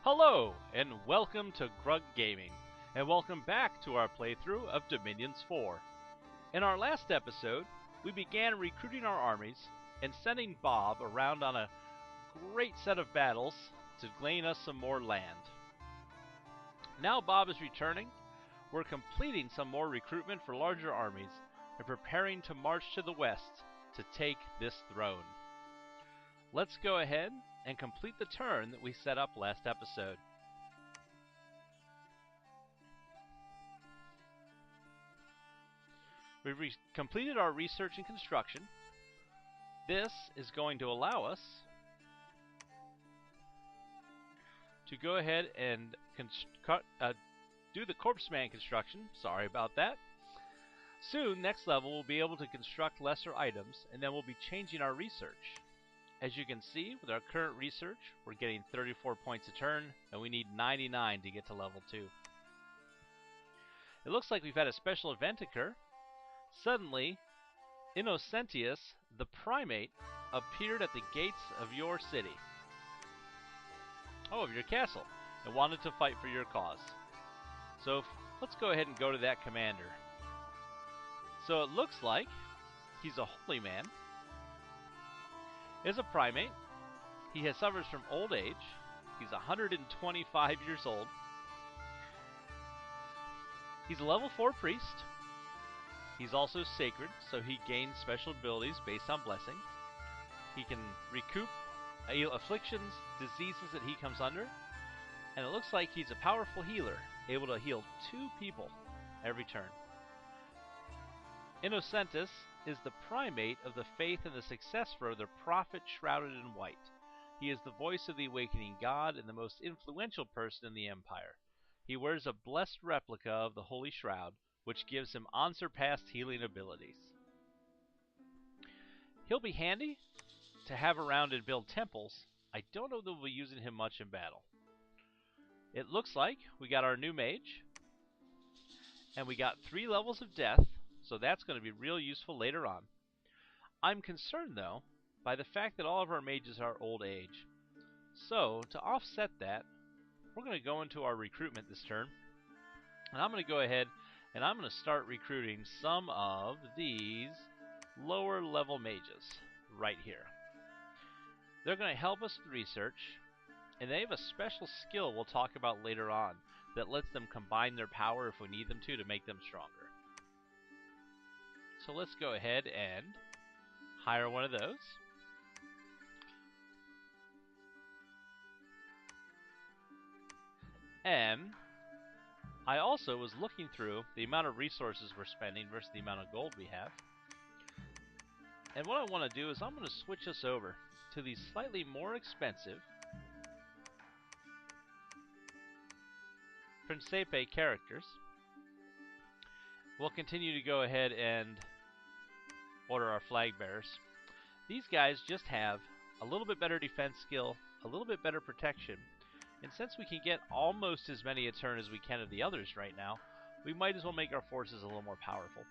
Hello, and welcome to Grug Gaming, and welcome back to our playthrough of Dominions 4. In our last episode, we began recruiting our armies and sending Bob around on a great set of battles to gain us some more land. Now Bob is returning, we're completing some more recruitment for larger armies and preparing to march to the west to take this throne. Let's go ahead and complete the turn that we set up last episode. We've completed our research and construction. This is going to allow us to go ahead and do the corpse man construction. Sorry about that. Soon, next level, we'll be able to construct lesser items, and then we'll be changing our research. As you can see, with our current research, we're getting 34 points a turn, and we need 99 to get to level 2. It looks like we've had a special event occur. Suddenly, Innocentius, the primate, appeared at the gates of your city. Of your castle, and wanted to fight for your cause. So, let's go ahead and go to that commander. So it looks like he's a holy man. Is a primate. He suffers from old age. He's 125 years old. He's a level 4 priest. He's also sacred, so he gains special abilities based on blessing. He can recoup afflictions, diseases that he comes under. And it looks like he's a powerful healer, able to heal 2 people every turn. Innocentus is the primate of the faith and the successor of the prophet shrouded in white. He is the voice of the awakening God and the most influential person in the empire. He wears a blessed replica of the holy shroud, which gives him unsurpassed healing abilities. He'll be handy to have around and build temples. I don't know that we'll be using him much in battle. It looks like we got our new mage, and we got 3 levels of death, so that's going to be real useful later on. I'm concerned, though, by the fact that all of our mages are old age. So, to offset that, we're going to go into our recruitment this turn, and I'm going to go ahead and I'm going to start recruiting some of these lower level mages right here. They're going to help us with research, and they have a special skill we'll talk about later on that lets them combine their power if we need them to make them stronger. So let's go ahead and hire one of those. And I also was looking through the amount of resources we're spending versus the amount of gold we have. And what I want to do is I'm going to switch us over to these slightly more expensive Principe characters. We'll continue to go ahead and order our flag bearers. These guys just have a little bit better defense skill, a little bit better protection, and since we can get almost as many a turn as we can of the others right now, we might as well make our forces a little more powerful.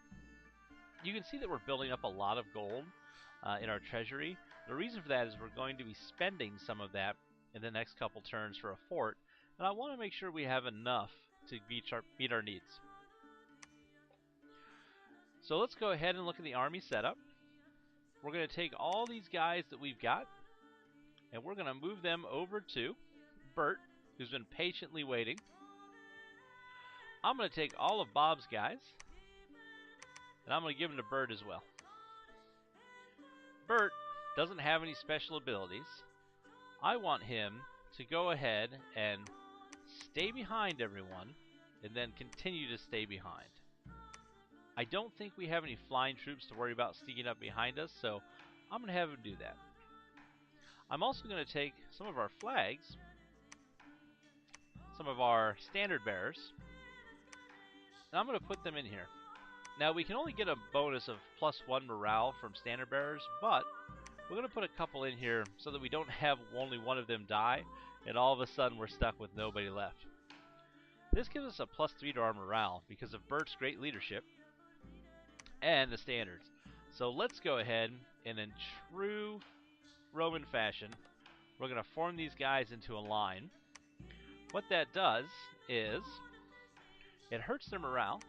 You can see that we're building up a lot of gold in our treasury. The reason for that is we're going to be spending some of that in the next couple turns for a fort, and I want to make sure we have enough to meet our needs. So let's go ahead and look at the army setup. We're going to take all these guys that we've got, and we're going to move them over to Bert, who's been patiently waiting. I'm going to take all of Bob's guys, and I'm going to give them to Bert as well. Bert doesn't have any special abilities. I want him to go ahead and stay behind everyone, and then continue to stay behind. I don't think we have any flying troops to worry about sneaking up behind us, so I'm going to have him do that. I'm also going to take some of our flags, some of our standard bearers, and I'm going to put them in here. Now, we can only get a bonus of +1 morale from standard bearers, but we're going to put a couple in here so that we don't have only one of them die, and all of a sudden we're stuck with nobody left. This gives us a +3 to our morale because of Bert's great leadership and the standards. So let's go ahead and in true Roman fashion, we're going to form these guys into a line. What that does is it hurts their morale.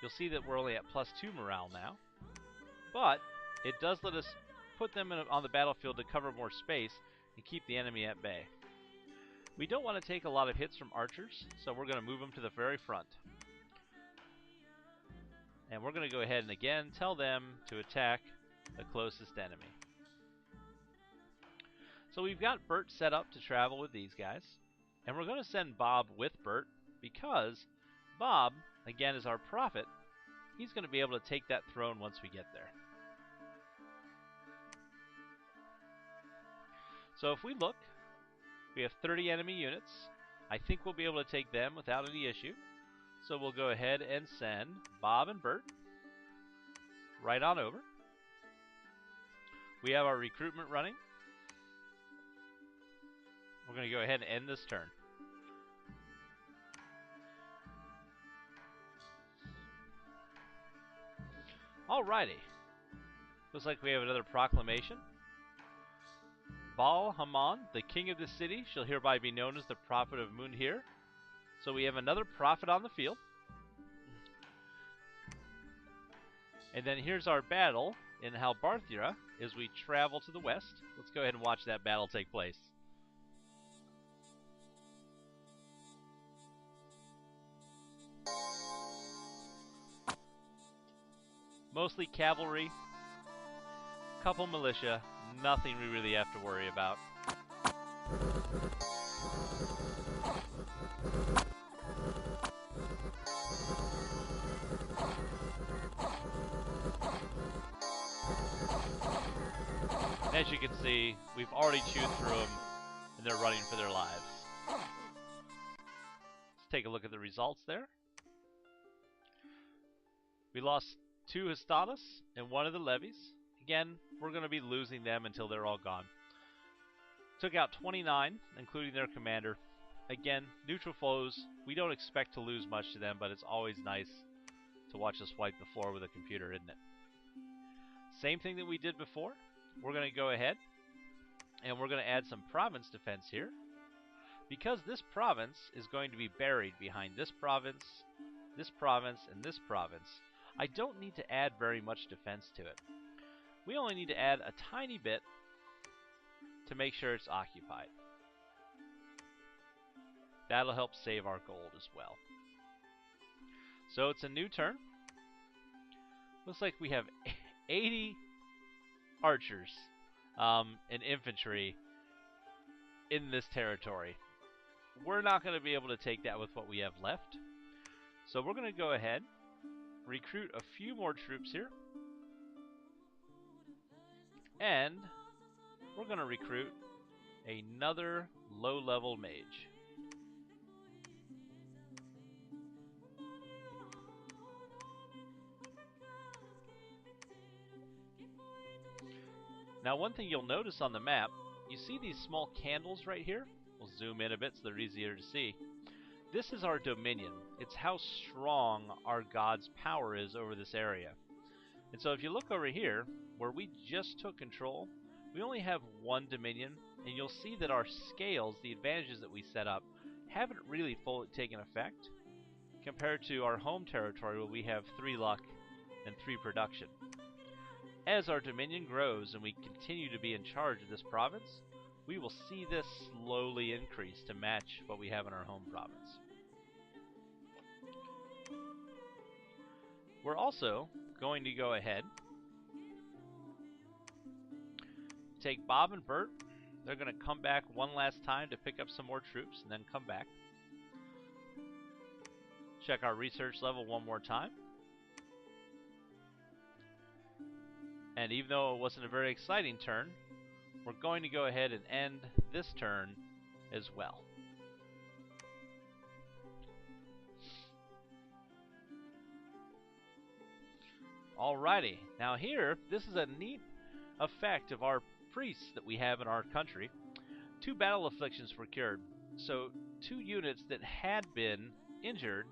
You'll see that we're only at +2 morale now, but it does let us put them on the battlefield to cover more space and keep the enemy at bay. We don't want to take a lot of hits from archers, so we're going to move them to the very front. And we're going to go ahead and again tell them to attack the closest enemy. So we've got Bert set up to travel with these guys, and we're going to send Bob with Bert because Bob, again, is our prophet. He's going to be able to take that throne once we get there. So if we look, we have 30 enemy units. I think we'll be able to take them without any issue. So we'll go ahead and send Bob and Bert right on over. We have our recruitment running. We're going to go ahead and end this turn. Alrighty. Looks like we have another proclamation. Baal Haman, the king of the city, shall hereby be known as the prophet of Munhir. So we have another prophet on the field. And then here's our battle in Halbarthia as we travel to the west. Let's go ahead and watch that battle take place. Mostly cavalry, couple militia, nothing we really have to worry about. As you can see, we've already chewed through them, and they're running for their lives. Let's take a look at the results there. We lost 2 Histadas and 1 of the levies. Again, we're going to be losing them until they're all gone. Took out 29, including their commander. Again, neutral foes, we don't expect to lose much to them, but it's always nice to watch us wipe the floor with a computer, isn't it? Same thing that we did before. We're going to go ahead and we're going to add some province defense here. Because this province is going to be buried behind this province, and this province, I don't need to add very much defense to it. We only need to add a tiny bit to make sure it's occupied. That'll help save our gold as well. So it's a new turn. Looks like we have 80 archers and infantry in this territory. We're not going to be able to take that with what we have left. So we're going to go ahead, recruit a few more troops here, and we're going to recruit another low-level mage. Now, one thing you'll notice on the map, you see these small candles right here? We'll zoom in a bit so they're easier to see. This is our dominion. It's how strong our god's power is over this area. And so if you look over here, where we just took control, we only have 1 dominion, and you'll see that our scales, the advantages that we set up, haven't really fully taken effect compared to our home territory where we have 3 luck and 3 production. As our dominion grows and we continue to be in charge of this province, we will see this slowly increase to match what we have in our home province. We're also going to go ahead, take Bob and Bert. They're going to come back one last time to pick up some more troops and then come back. Check our research level one more time. And even though it wasn't a very exciting turn, we're going to go ahead and end this turn as well. Alrighty, now here, this is a neat effect of our priests that we have in our country. 2 battle afflictions were cured. So 2 units that had been injured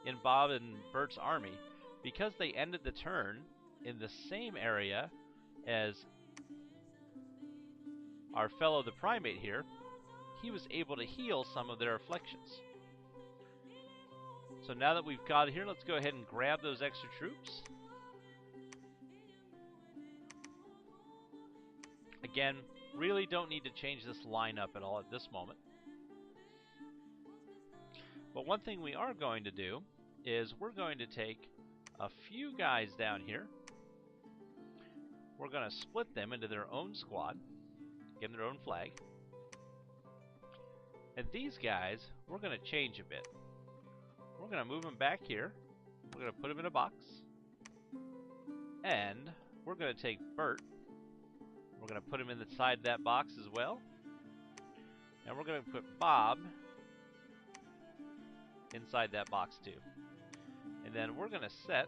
in Bob and Bert's army, because they ended the turn in the same area as our fellow the primate here, he was able to heal some of their afflictions. So now that we've got it here, let's go ahead and grab those extra troops. Again, really don't need to change this lineup at all at this moment. But one thing we are going to do is we're going to take a few guys down here. We're going to split them into their own squad, give them their own flag. And these guys, we're going to change a bit. We're going to move them back here. We're going to put them in a box. And we're going to take Bert. We're going to put him inside that box as well. And we're going to put Bob inside that box too. And then we're going to set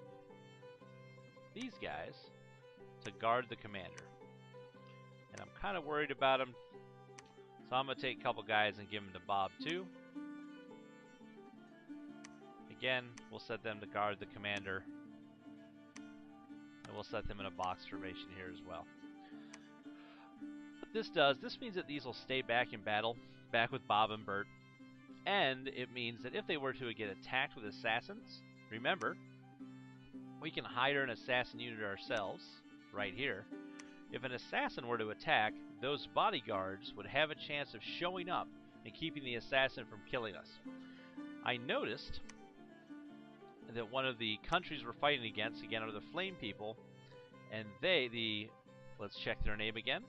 these guys to guard the commander. And I'm kind of worried about him, so I'm going to take a couple guys and give them to Bob too. Again, we'll set them to guard the commander. And we'll set them in a box formation here as well. What this does, this means that these will stay back in battle, back with Bob and Bert. And it means that if they were to get attacked with assassins, remember, we can hire an assassin unit ourselves, right here. If an assassin were to attack, those bodyguards would have a chance of showing up and keeping the assassin from killing us. I noticed that one of the countries we're fighting against, again, are the Flame people, and let's check their name again.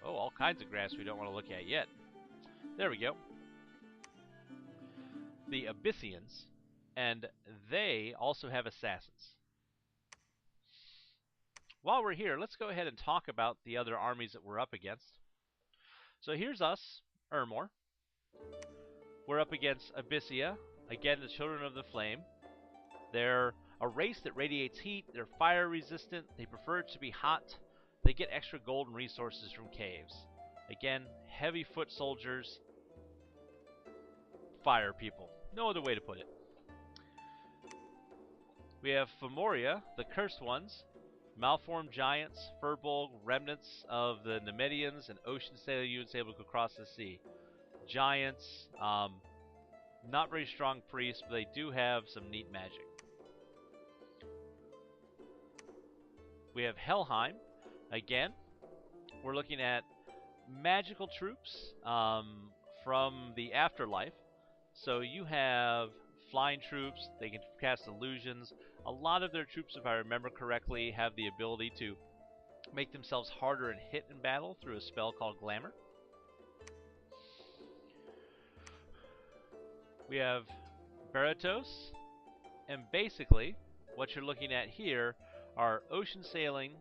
Oh, all kinds of grass we don't want to look at yet. There we go. The Abyssians, and they also have assassins. While we're here, let's go ahead and talk about the other armies that we're up against. So here's us, Ermor. We're up against Abyssia, again the Children of the Flame. They're a race that radiates heat, they're fire resistant, they prefer it to be hot, they get extra gold and resources from caves. Again, heavy foot soldiers, fire people. No other way to put it. We have Femoria, the Cursed Ones, malformed giants, Furbolg, remnants of the Nemedians, and ocean sailor units able to go across the sea. Giants, not very strong priests, but they do have some neat magic. We have Helheim. Again, we're looking at magical troops from the afterlife. So you have flying troops, they can cast illusions. A lot of their troops, if I remember correctly, have the ability to make themselves harder and hit in battle through a spell called Glamour. We have Baratos, and basically what you're looking at here are ocean sailing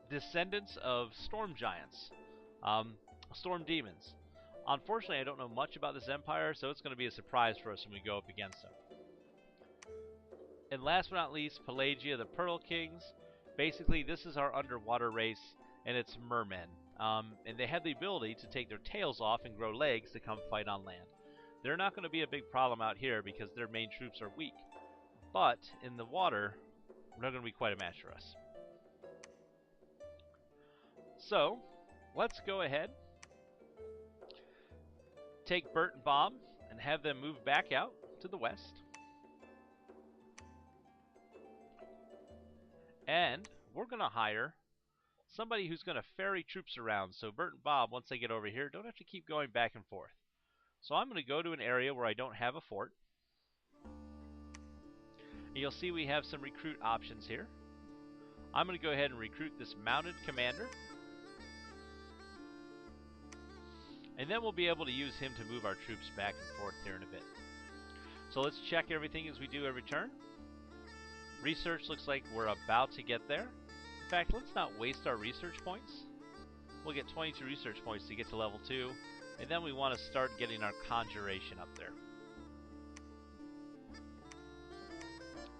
descendants of storm giants, storm demons. Unfortunately, I don't know much about this empire, so it's going to be a surprise for us when we go up against them. And last but not least, Pelagia, the Pearl Kings. Basically, this is our underwater race, and it's mermen. And they have the ability to take their tails off and grow legs to come fight on land. They're not going to be a big problem out here because their main troops are weak. But in the water, they're going to be quite a match for us. So, let's go ahead, take Bert and Bob, and have them move back out to the west. And we're going to hire somebody who's going to ferry troops around, so Bert and Bob, once they get over here, don't have to keep going back and forth. So I'm going to go to an area where I don't have a fort. And you'll see we have some recruit options here. I'm going to go ahead and recruit this mounted commander. And then we'll be able to use him to move our troops back and forth here in a bit. So let's check everything as we do every turn. Research looks like we're about to get there. In fact, let's not waste our research points. We'll get 22 research points to get to level 2. And then we want to start getting our conjuration up there.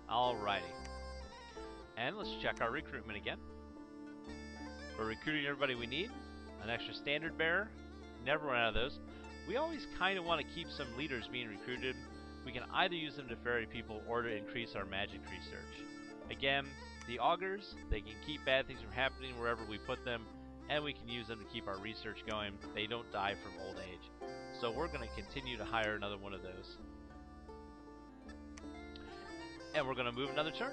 Alrighty. And let's check our recruitment again. We're recruiting everybody we need. An extra standard bearer. Never run out of those. We always kind of want to keep some leaders being recruited. We can either use them to ferry people or to increase our magic research. Again, the augurs, they can keep bad things from happening wherever we put them, and we can use them to keep our research going. They don't die from old age. So we're going to continue to hire another one of those. And we're going to move another turn.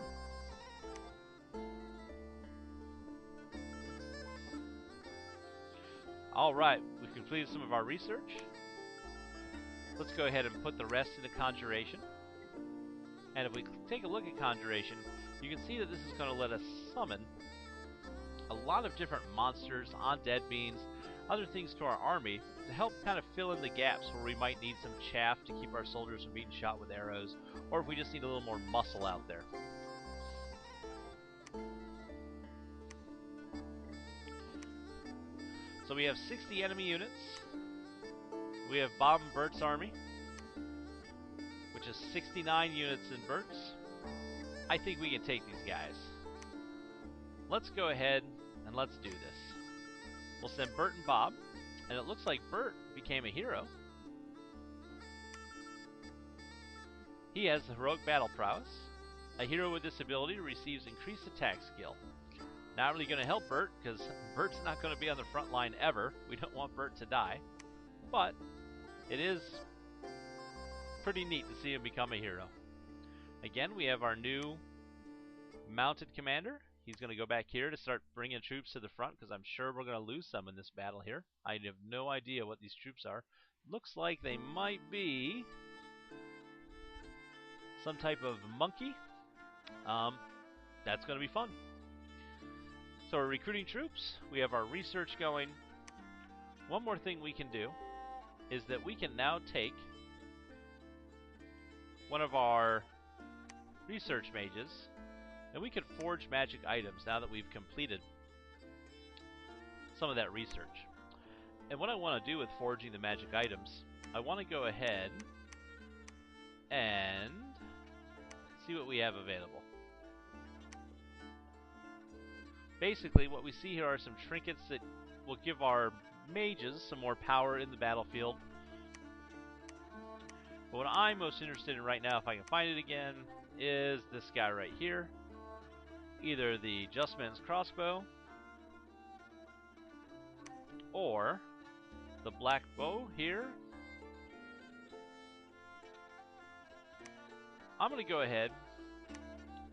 Alright, we've completed some of our research. Let's go ahead and put the rest into Conjuration. And if we take a look at Conjuration, you can see that this is going to let us summon a lot of different monsters, undead beings, other things to our army to help kind of fill in the gaps where we might need some chaff to keep our soldiers from being shot with arrows, or if we just need a little more muscle out there. So we have 60 enemy units. We have Bob and Bert's army, which is 69 units in Bert's. I think we can take these guys. Let's go ahead and let's do this. We'll send Bert and Bob, and it looks like Bert became a hero. He has the heroic battle prowess. A hero with this ability receives increased attack skill. Not really going to help Bert, because Bert's not going to be on the front line ever. We don't want Bert to die. But it is pretty neat to see him become a hero. Again, we have our new mounted commander. He's going to go back here to start bringing troops to the front, because I'm sure we're going to lose some in this battle here. I have no idea what these troops are. Looks like they might be some type of monkey. That's going to be fun. So we're recruiting troops. We have our research going. One more thing we can do is that we can now take one of our research mages, and we can forge magic items now that we've completed some of that research. And what I want to do with forging the magic items, I want to go ahead and see what we have available. Basically, what we see here are some trinkets that will give our mages some more power in the battlefield. But what I'm most interested in right now, if I can find it again, is this guy right here. Either the Just Men's Crossbow or the Black Bow here. I'm going to go ahead,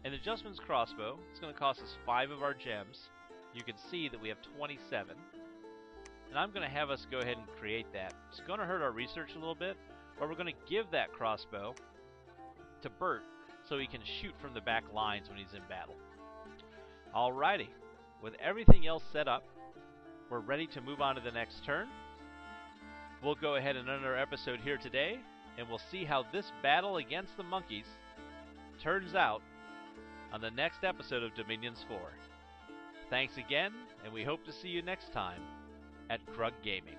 and the Just Men's Crossbow, it's going to cost us 5 of our gems. You can see that we have 27. And I'm going to have us go ahead and create that. It's going to hurt our research a little bit, but we're going to give that crossbow to Bert so he can shoot from the back lines when he's in battle. Alrighty, with everything else set up, we're ready to move on to the next turn. We'll go ahead and end our episode here today, and we'll see how this battle against the monkeys turns out on the next episode of Dominions 4. Thanks again, and we hope to see you next time at Krug Gaming.